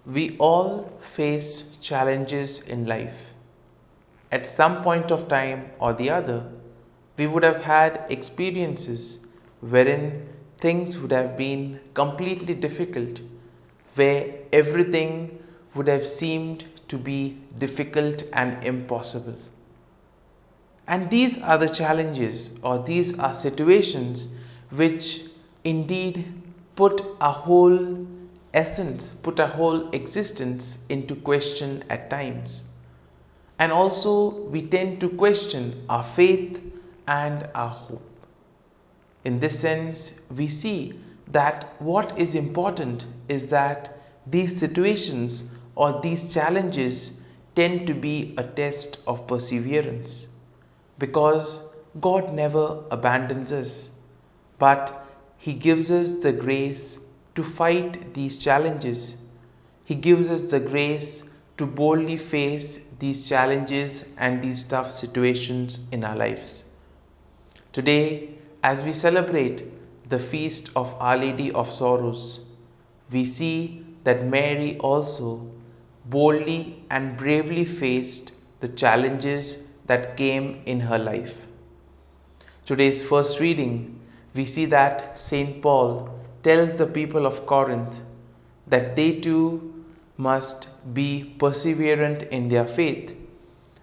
We all face challenges in life. At some point of time or the other, we would have had experiences wherein things would have been completely difficult, where everything would have seemed to be difficult and impossible. And these are the challenges, or these are situations which indeed put our whole essence, put our whole existence into question at times. And also, we tend to question our faith and our hope. In this sense, we see that what is important is that these situations or these challenges tend to be a test of perseverance, because God never abandons us, but He gives us the grace to fight these challenges. He gives us the grace to boldly face these challenges and these tough situations in our lives. Today, as we celebrate the feast of Our Lady of Sorrows, we see that Mary also boldly and bravely faced the challenges that came in her life. Today's first reading, we see that St. Paul tells the people of Corinth that they too must be perseverant in their faith.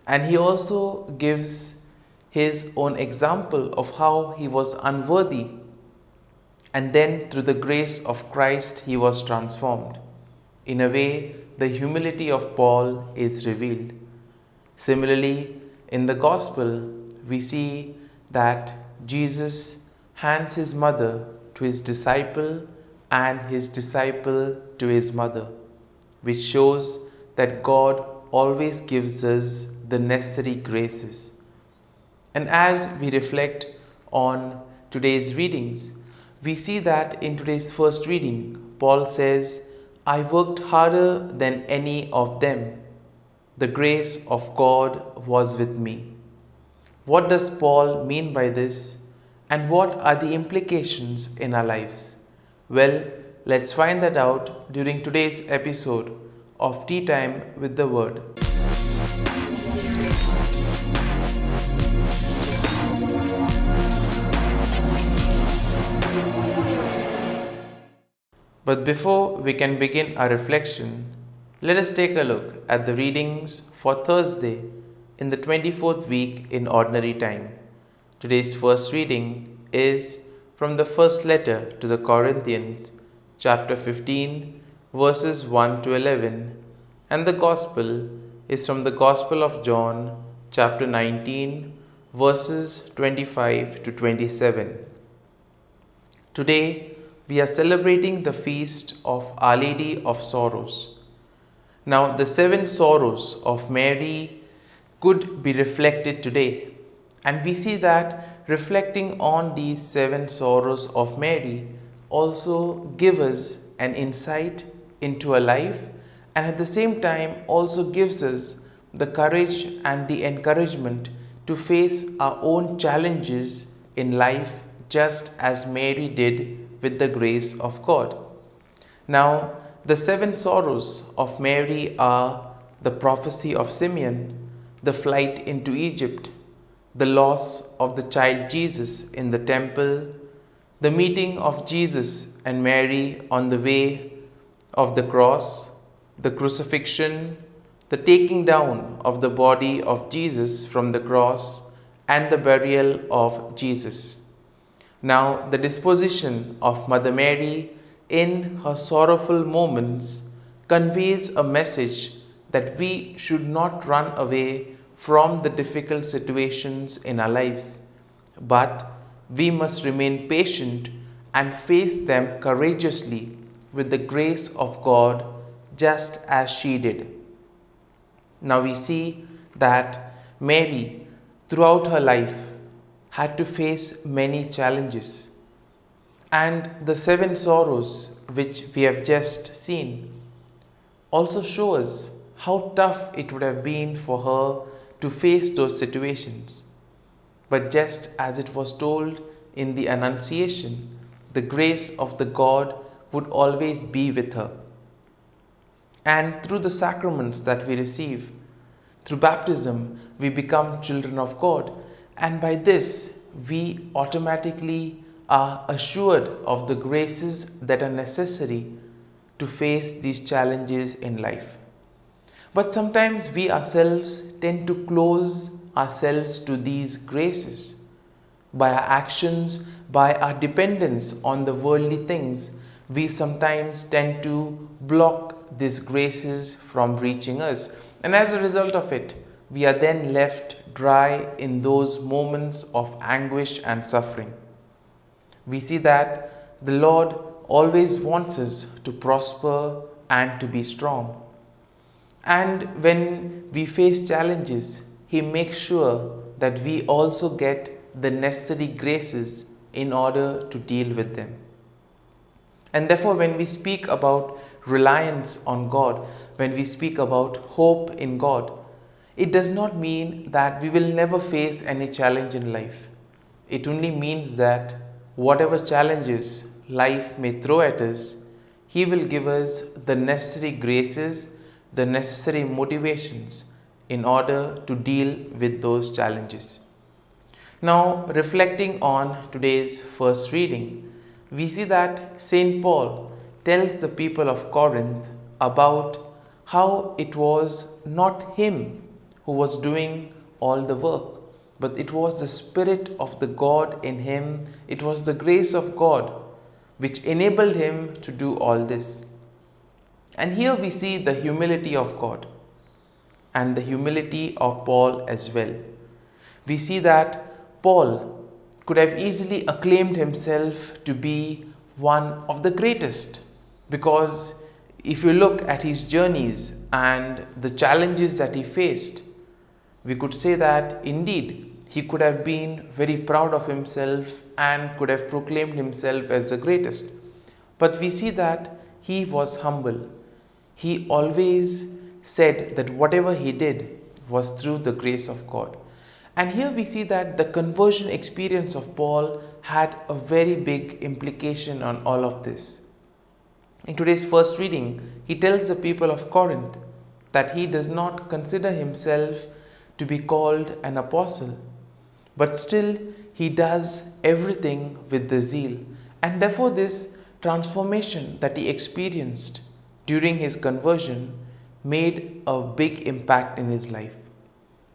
And he also gives his own example of how he was unworthy, and then through the grace of Christ he was transformed. In a way, the humility of Paul is revealed. Similarly, in the Gospel, we see that Jesus hands his mother to his disciple and his disciple to his mother, which shows that God always gives us the necessary graces. And as we reflect on today's readings, we see that in today's first reading, Paul says, I worked harder than any of them. The grace of God was with me. What does Paul mean by this, and what are the implications in our lives? Well, let's find that out during today's episode of Tea Time with the Word. But before we can begin our reflection, let us take a look at the readings for Thursday in the 24th week in Ordinary Time. Today's first reading is from the first letter to the Corinthians, chapter 15, verses 1 to 11, and the Gospel is from the Gospel of John, chapter 19, verses 25 to 27. Today, we are celebrating the feast of Our Lady of Sorrows. Now, the 7 sorrows of Mary could be reflected today, and we see that reflecting on these 7 sorrows of Mary also give us an insight into her life, and at the same time also gives us the courage and the encouragement to face our own challenges in life, just as Mary did with the grace of God. Now, the 7 sorrows of Mary are the prophecy of Simeon, the flight into Egypt, the loss of the child Jesus in the temple, the meeting of Jesus and Mary on the way of the cross, the crucifixion, the taking down of the body of Jesus from the cross, and the burial of Jesus. Now, the disposition of Mother Mary in her sorrowful moments conveys a message that we should not run away from the difficult situations in our lives, but we must remain patient and face them courageously with the grace of God, just as she did. Now we see that Mary, throughout her life, had to face many challenges. And the 7 sorrows which we have just seen also show us how tough it would have been for her to face those situations. But just as it was told in the Annunciation, the grace of the God would always be with her. And through the sacraments that we receive, through baptism, we become children of God. And by this, we automatically are assured of the graces that are necessary to face these challenges in life. But sometimes we ourselves tend to close ourselves to these graces. By our actions, by our dependence on the worldly things, we sometimes tend to block these graces from reaching us. And as a result of it, we are then left dry in those moments of anguish and suffering. We see that the Lord always wants us to prosper and to be strong. And when we face challenges, He makes sure that we also get the necessary graces in order to deal with them. And therefore, when we speak about reliance on God, when we speak about hope in God, it does not mean that we will never face any challenge in life. It only means that whatever challenges life may throw at us, He will give us the necessary graces, the necessary motivations in order to deal with those challenges. Now, reflecting on today's first reading, we see that St. Paul tells the people of Corinth about how it was not him who was doing all the work, but it was the Spirit of the God in him, it was the grace of God which enabled him to do all this. And here we see the humility of God and the humility of Paul as well. We see that Paul could have easily acclaimed himself to be one of the greatest, because if you look at his journeys and the challenges that he faced, we could say that indeed he could have been very proud of himself and could have proclaimed himself as the greatest. But we see that he was humble. He always said that whatever he did was through the grace of God. And here we see that the conversion experience of Paul had a very big implication on all of this. In today's first reading, he tells the people of Corinth that he does not consider himself to be called an apostle, but still he does everything with the zeal. And therefore this transformation that he experienced during his conversion made a big impact in his life.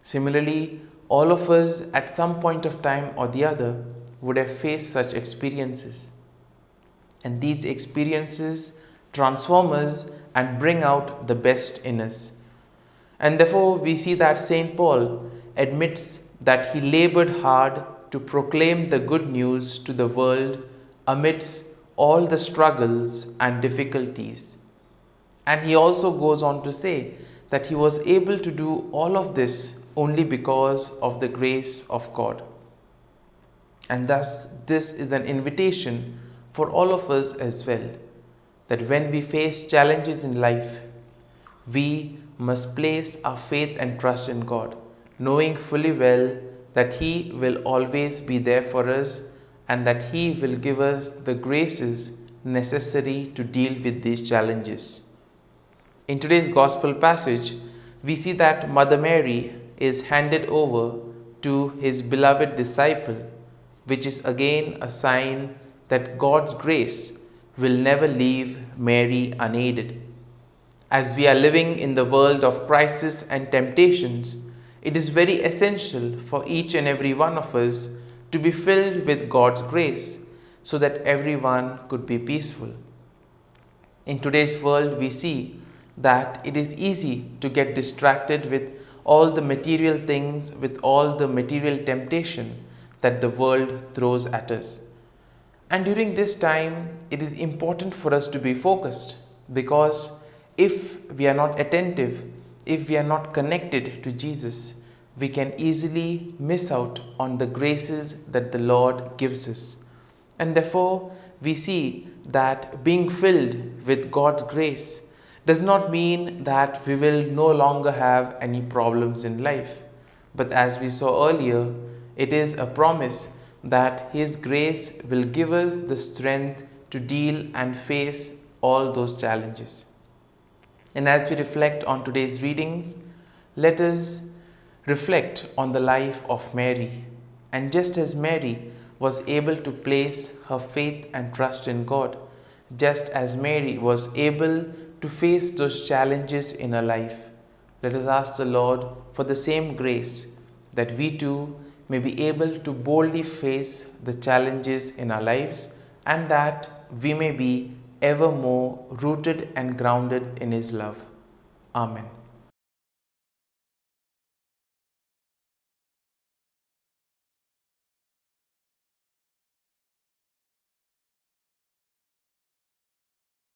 Similarly, all of us at some point of time or the other would have faced such experiences. And these experiences transform us and bring out the best in us. And therefore we see that St. Paul admits that he labored hard to proclaim the good news to the world amidst all the struggles and difficulties. And he also goes on to say that he was able to do all of this only because of the grace of God. And thus, this is an invitation for all of us as well, that when we face challenges in life, we must place our faith and trust in God, knowing fully well that He will always be there for us and that He will give us the graces necessary to deal with these challenges. In today's Gospel passage, we see that Mother Mary is handed over to His beloved disciple, which is again a sign that God's grace will never leave Mary unaided. As we are living in the world of crisis and temptations, it is very essential for each and every one of us to be filled with God's grace so that everyone could be peaceful. In today's world, we see that it is easy to get distracted with all the material things, with all the material temptation that the world throws at us. And during this time, it is important for us to be focused, because if we are not attentive, if we are not connected to Jesus, we can easily miss out on the graces that the Lord gives us. And therefore, we see that being filled with God's grace does not mean that we will no longer have any problems in life. But as we saw earlier, it is a promise that His grace will give us the strength to deal and face all those challenges. And as we reflect on today's readings, let us reflect on the life of Mary. And just as Mary was able to place her faith and trust in God, just as Mary was able to face those challenges in her life, let us ask the Lord for the same grace that we too may be able to boldly face the challenges in our lives and that we may be ever more rooted and grounded in His love. Amen.